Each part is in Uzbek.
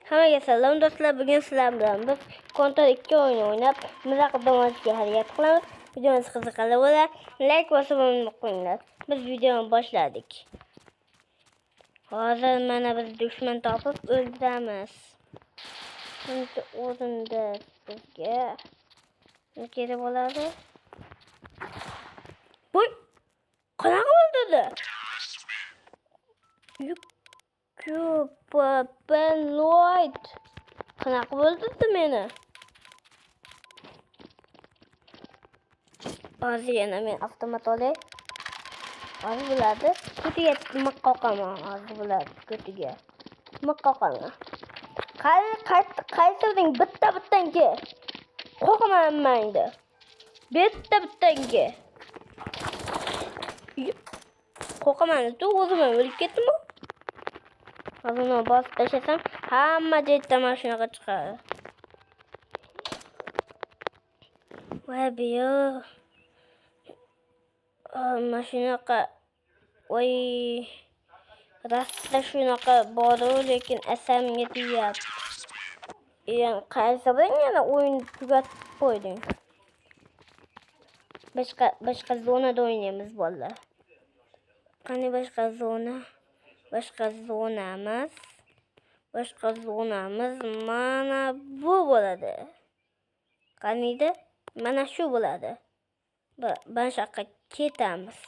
Hammaga salom do'stlar. Bugun sizlar bilan biz Contra 2 o'yini o'ynab, maza qilishga harakat qilamiz. Videomiz qiziqarli bo'ladi. Like bosib qo'yinglar. Biz videoni boshladik. Hozir mana biz dushman topib o'ldiramiz. Buncha o'rinda bizga nima kerak bo'ladi? Voy! Qanaqa o'ldirdi? Penoid. Qanaqa o'ldirdi meni? Hozir yana men avtomat olay. Hozir bo'ladi. Ketiga nima qoqaman hozir bo'ladi ketiga. Nima qoqaman? Qaytarding bitta-bittanga. Qoqaman menda. Bitta-bittanga. Qoqaman, o'zim o'lib ketdimmi? Hozir uni bosib tashlasam, hamma joyda mana shunaqa chiqadi. Voy biyo. Mana shunaqa. Voy. Rastda shunaqa bor-ku, lekin asamga tegadi. Yani qaysi yana o'yin tugatib qo'yding. Boshqa zonada o'ynaymiz bolalar. Qani boshqa zona? Boshqa zonamiz mana bu bo'ladi. Qaniydi? Mana shu bo'ladi. Ben şaka ketamiz.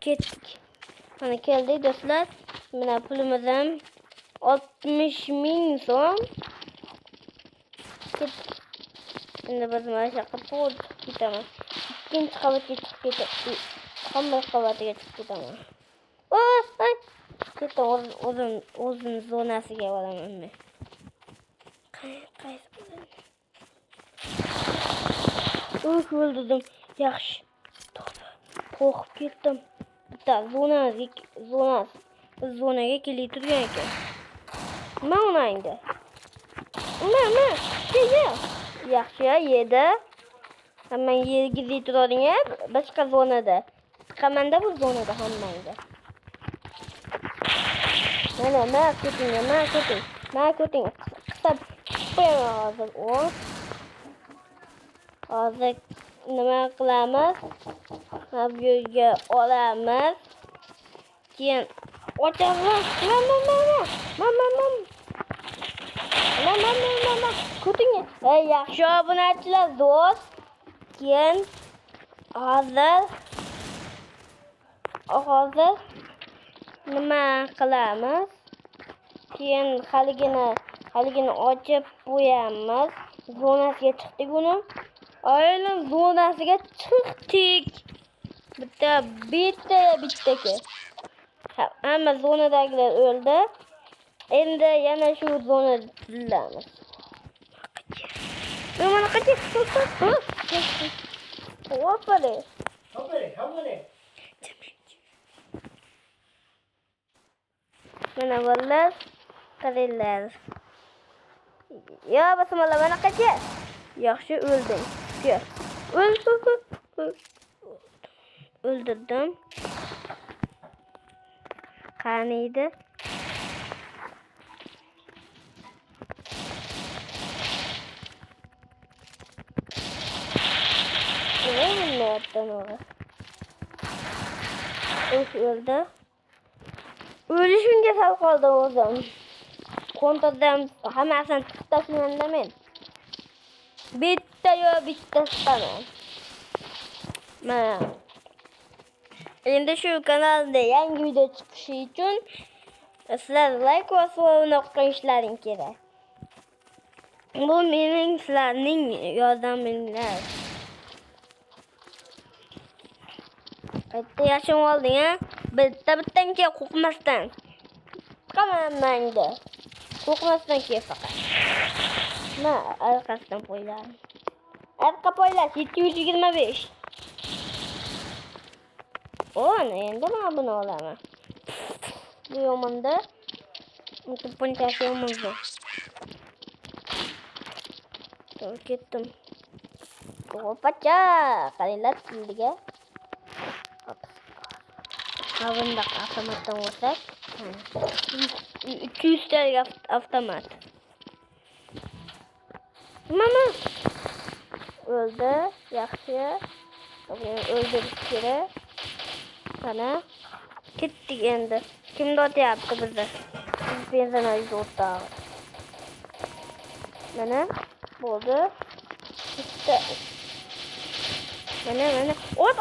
Ketdik. Mana keldik do'stlar. Mana pulimiz ham 60.000 so'm. Ketdik. Endi biz mana shaqa ketamiz. Ikkinchi qavatga chiqib ketamiz. Hamma qavatiga chiqib ketaman. Ay! O'zim zonasiga boraman men. Qaysi bo'ladi? O'ldirdim. Yaxshi. Qo'rqib ketdim. Bitta zonaga kelib turgan ekan. Nima o'ynaydi? Nima? Yaxshi yedi. Hamma yerga turading-a, boshqa zonada. Chiqamanda bu zonada hammangda. Mana keting. Qisab qo'yaman hozir. Hozir nima qilamiz? Bu yerga olamiz. Keyin ochamiz. Mama. Kuting. Yaxshi obunachilar do'st. Keyin hozir nima qilamiz? Keyin haligini ochib qo'yamiz. Zonasiga chiqdik uni. Aynan zonasiga chiqdik. Bittaki. Hamma zonadagilar o'ldi. Endi yana shu zonada tilamiz. Mana qachon Hoppale. Mana bo'llar. Qaranglar. Ya basmalar mana qachon? Yaxshi o'ldim. O'ldirdim. Qaniydi? Öldü. Ölüşünce sal kaldı o zaman. Kontadan hammasini tashlashimda men. Bitta istaman. Mana. Endi shu kanalda yangi video chiqishi uchun sizlar like va follow qilishlaring kerak. Bu mening sizlarning yordaminglar. Bitta yasham olding ha? Bitta-bittan ke qo'rqmasdan. Qamanmangda. Qo'rqmasdan ke faqat. Mana arkasidan qo'ylar. Arqa qo'ylar 725. Endi men buni olaman. Bu yomonda. Bunchasi yomonda. Ketdim. Qo'pacha, qaranglar tildiga. Bunda avtomatdan olsak 200 talik avtomat. Mama o'ldi. Yaxshi. Buni o'ldirish kerak. Mana ketdik endi. Kimni otyapti bizni? Biz benzinaga o'tdik. Mana bo'ldi. Bitta. Mana. Ot.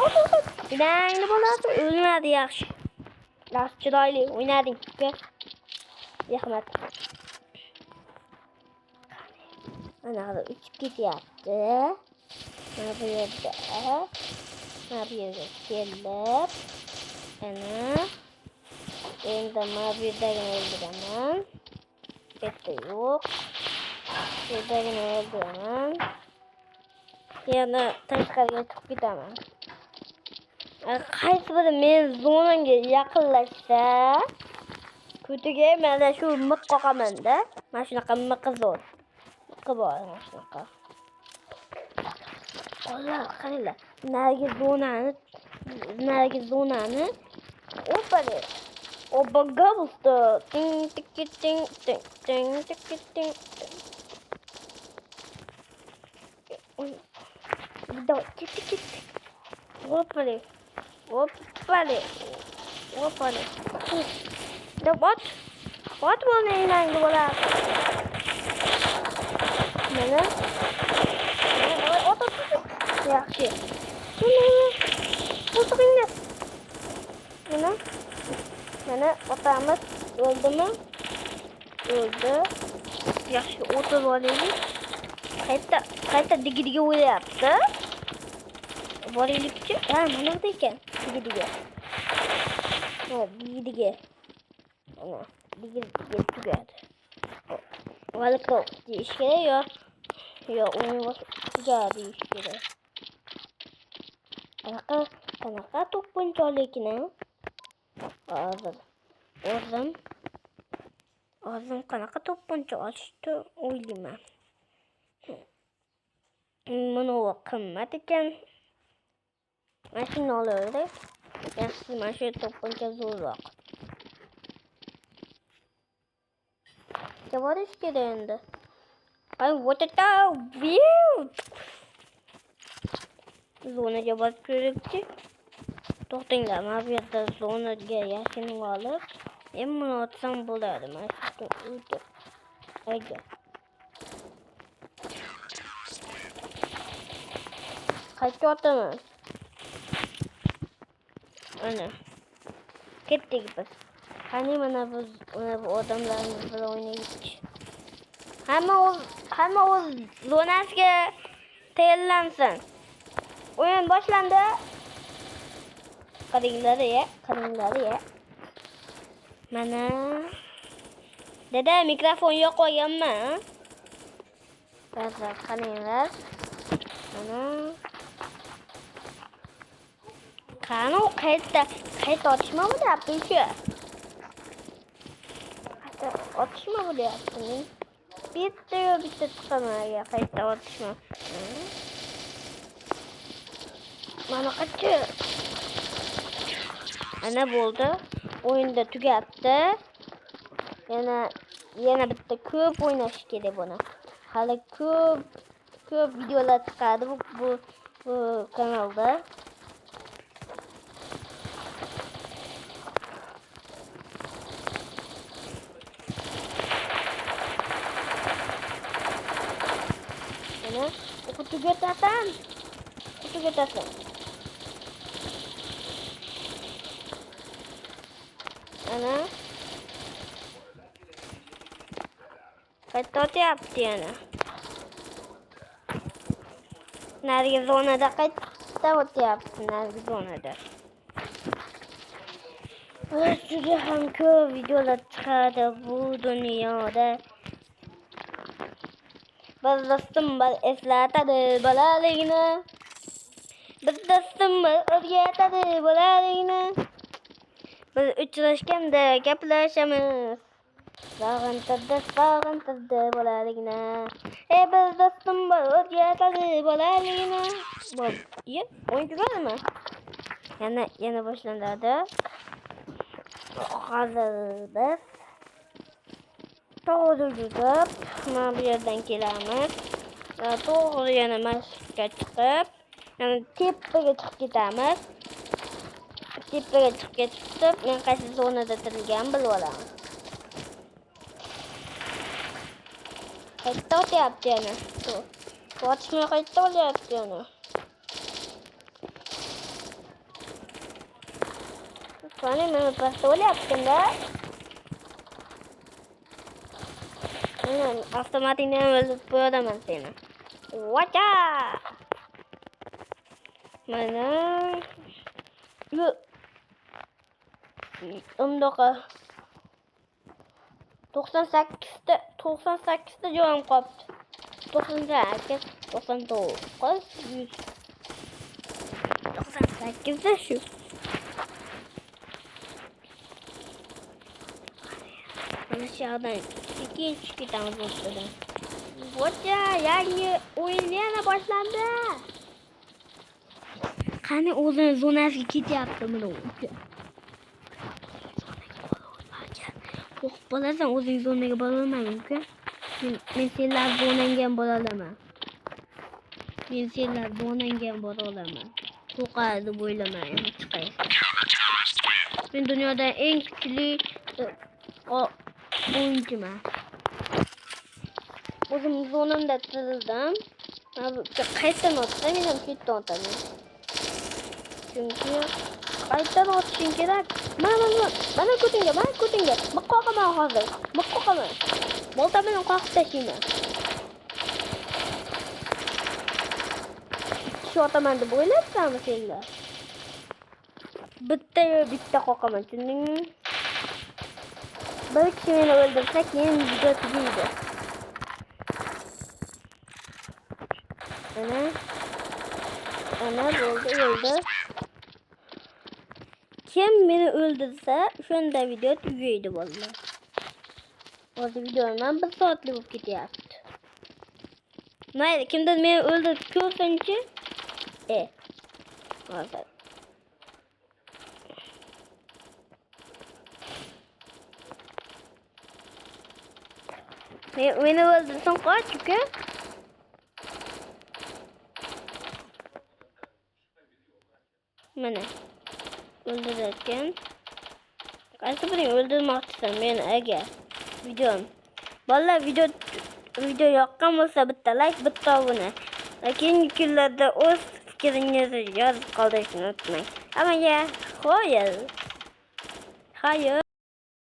Bilangni bo'ladi. O'lmadi yaxshi. Yaxshi chiroyli o'ynading. Rahmat. Mana uchib ketyapti. Mana bu yerga kelib. Ana. Endi mana bu yerdagini o'ldiraman. Bitta yo'q. Bu yerdagini o'ldiraman. Yana tashqariga chiqib ketaman. Qaysi biri men zonamga yaqinlashsa, kutiga mana shu miq qoqaman-da. Mana shunaqa miqi zo'r. Miqi bor mana shunaqa. Olar, qaranglar. Narigi zonani o'padi. Obaga bo'ldi. Ting. Давай, кит. Опали. Да вот волны иногда была. Mana. Давай, от. Yaxshi. O'tiringlar. Mana otamiz o'ldimi? O'ldi. Yaxshi o'tirib olaylik. Qayta digidiga o'ylayapti. Boraylikchi. Ha, mana bu ekan. Digidiga. Digidiga. Ana, digidiga tugadi. Valiko deyish kerak yo o'yin tugadi deyish kerak. Qanaqa to'pponcholikni? O'zim qanaqa to'pponcha olishni o'ylayman. Mana bu qimmat ekan. Mana shuni olaylik. Yaxshi, mana shu to'pponcha zo'rroq. Javorish kerak endi. Ay, what a view! Zonaga borib ko'raylik-chi. To'xtinglar, mana bu yerda zonaga yashinib olib, buni otsam bo'ladi. Mana shu uyda. Ayga. Qayerga otaman? Ana. Ketdik biz. Qani mana bu odamlarimiz bilan o'ynaylik. Hamma o'z zonasiga tayyorlansin. O'yin boshlandi. Qaranglar ya. Mana. Dada, mikrofon yo'q qo'yganman. Qaranglar. Mana. Qani qayta otishma bo'lyapti-ku. Otishma bo'lyapti. Bitta chiqamaga qayta otishma. Mana qachi. Ana bo'ldi. O'yinda tugatdi. Yana bitta ko'p o'ynash kerak buni. Hali ko'p videolar chiqadi bu kanalda. Tugatasan. Ana. Qayta otyapti yana. Narigi zonada qayta otyapti, narigi zonada. Juda ham ko'p videolar chiqadi bu dunyoda. Biz do'stim eslatadi bolaligini. Biz do'stim o'rgatadi bolaligini. Biz uchrashganda gaplashamiz. Sog'intirdi bolaligini. Biz do'stim o'rgatadi bolaligini. O'yin tugadimi? Yana boshlanadi. Hozir biz to'g'ri yurib, mana bu yerdan kelamiz. to'g'ri yana mashqqa chiqib, yana tepaga chiqib ketamiz. Tepaga chiqib, men qaysi zonada tirilganini bilib olaman. Qayerda o'tyapti yana? Otishma qayerda o'tyapti yana? Qani men pastda o'lyaptim-da. Men avtomatikdan o'ldirib qo'yaman seni. Vacha! Mana undoqa 98 ta joyim qolibdi. 98, 99, 100. 98 da shu. Mana shu yerdan ikkinchi ketamiz o'rtadan. Vocha, yangi o'yin yana boshlandi. Qani o'zini zonasiga ketyapti buni. Qo'rqib qolasan, o'zing zonaga bora olmaysan uka. Men senlar zonangga ham bora olaman. Qo'rqadi deb o'ylamang, chiqaysan. Men dunyoda eng kuchli o'yinchiman. O'zim zonamda tirildim. Qayerdan o'tsam, men ham shu yerdan o'taman. Chunki qayerdan o'tishim kerak? Mana ko'tingga. Qo'rqaman hozir. Qo'rqaman. Bolta bilan qoqib tashlayman. Shu otaman deb o'ylabsanmi senlar? Bitta qoqaman, tushundingmi? Bir kishi meni o'ldirsa, keyin video tugaydi. Ana bo'ldi. Kim meni o'ldirsa, o'shanda video tugaydi vallahi. Hozir videodan 1 soatlik bo'lib ketyapti. Mayli, kimdir meni o'ldirib ko'rsinchi? Hozir. Meni o'ldirsang qoch, uka. Mana o'ldirayotgan. Qaysi biring o'ldirmoqchisan meni agar videom. Bolalar video yoqqan bo'lsa bitta like, bitta obuna. Keyingi kunlarda o'z fikringizni yozib qoldirishni unutmang. Hammaga xo'p.